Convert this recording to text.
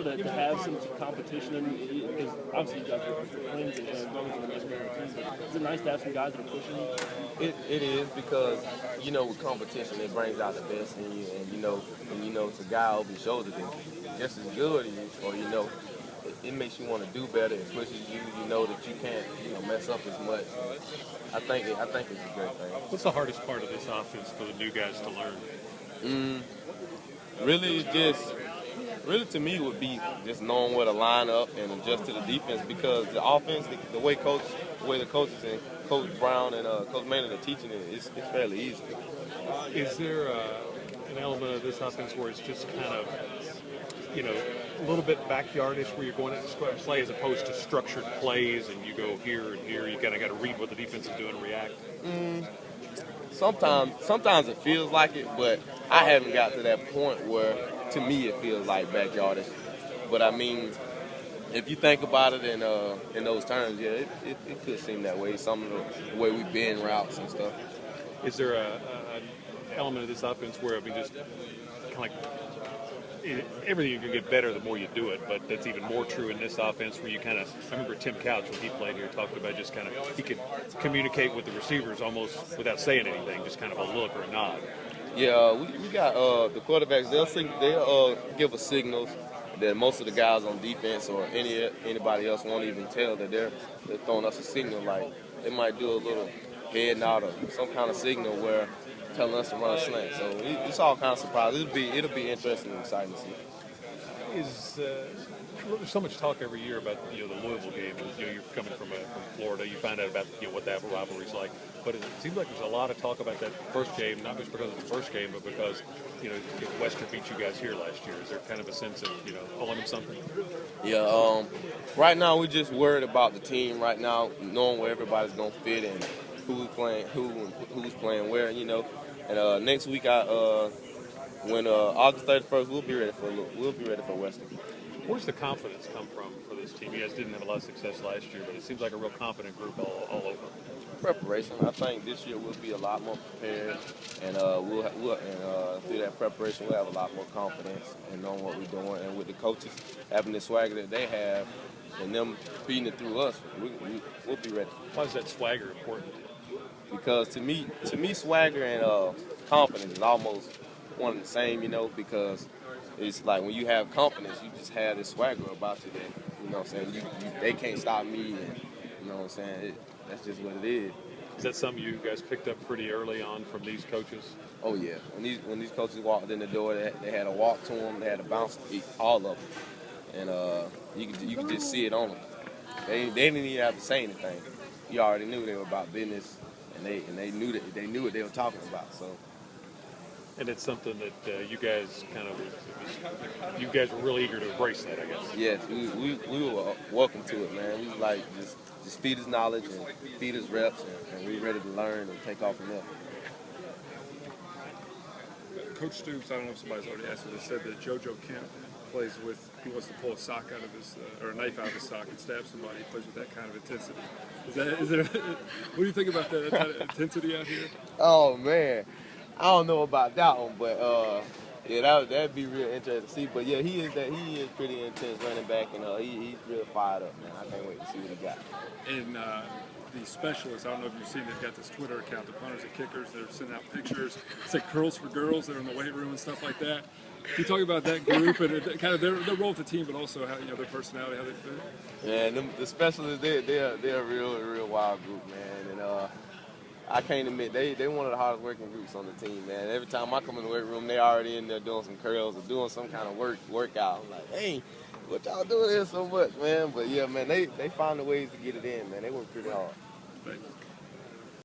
to have some competition? And because obviously you guys are friends and as long as you're the team, but is it nice to have some guys that are pushing you? It is because, with competition, it brings out the best in you. And, it's a guy over your shoulder that's just as good as you, or, it makes you want to do better. It pushes you. You know that you can't, mess up as much. I think it's a great thing. What's the hardest part of this offense for the new guys to learn? Really, really to me would be just knowing where to line up and adjust to the defense, because the offense, the way the coaches and Coach Brown and Coach Maynard are teaching it, it's fairly easy. Is there an element of this offense where it's just kind of, a little bit backyardish where you're going to play as opposed to structured plays and you go here and here, you kind of got to read what the defense is doing and react? Sometimes it feels like it, but I haven't got to that point where, to me, it feels like backyardish. But I mean, if you think about it in those terms, yeah, it could seem that way. Some of the way we bend routes and stuff. Is there an element of this offense where, just kind of like everything you can get better the more you do it, but that's even more true in this offense where you kind of, I remember Tim Couch when he played here talked about just kind of, he could communicate with the receivers almost without saying anything, just kind of a look or a nod. Yeah, we got the quarterbacks, they'll give us signals that most of the guys on defense or anybody else won't even tell that they're throwing us a signal. Like they might do a little head nod or some kind of signal where telling us to run a slant. So it's all kind of surprise. It'll be interesting and exciting to see. There's so much talk every year about the Louisville game. You're coming from Florida, you find out about what that rivalry's like. But it seems like there's a lot of talk about that first game, not just because it's the first game, but because Western beat you guys here last year. Is there kind of a sense of pulling them something? Yeah. Right now we're just worried about the team. Right now, knowing where everybody's gonna fit and who's playing where. And next week, when August 31st, we'll be ready for Western. Where's the confidence come from for this team? You guys didn't have a lot of success last year, but it seems like a real confident group all over. Preparation. I think this year we'll be a lot more prepared, and through that preparation we'll have a lot more confidence in knowing what we're doing, and with the coaches having the swagger that they have, and them feeding it through us, we'll be ready. Why is that swagger important? Because to me, swagger and confidence is almost one and the same, because it's like when you have confidence, you just have this swagger about you that, what I'm saying, they can't stop me, and, what I'm saying, that's just what it is. Is that something you guys picked up pretty early on from these coaches? Oh, yeah. When these coaches walked in the door, they had a walk to them, they had a bounce, all of them. And you could just see it on them. They didn't even have to say anything. You already knew they were about business, and they knew what they were talking about. So. And it's something that you guys you guys were really eager to embrace that, I guess. Yes, we were welcome to it, man. We was like just feed us knowledge and feed us reps, and we ready to learn and take off from there. Coach Stoops, I don't know if somebody's already asked you this, said that JoJo Kemp he wants to pull a sock out of his, or a knife out of his sock and stab somebody. He plays with that kind of intensity. What do you think about that kind of intensity out here? Oh, man. I don't know about that one, but yeah, that'd be real interesting to see. But yeah, he is pretty intense running back, and he's real fired up, man. I can't wait to see what he got. And the specialists, I don't know if you've seen, they've got this Twitter account, the punters and kickers. They're sending out pictures. It's like curls for girls. They're in the weight room and stuff like that. Can you talk about that group and kind of their role with the team, but also how their personality, how they fit? Yeah, the specialists, they're a real wild group, man. And I can't admit, they one of the hardest working groups on the team, man. Every time I come in the weight room, they already in there doing some curls or doing some kind of workout. I'm like, hey, what y'all doing here so much, man? But yeah, man, they find the ways to get it in, man. They work pretty hard. Thank you.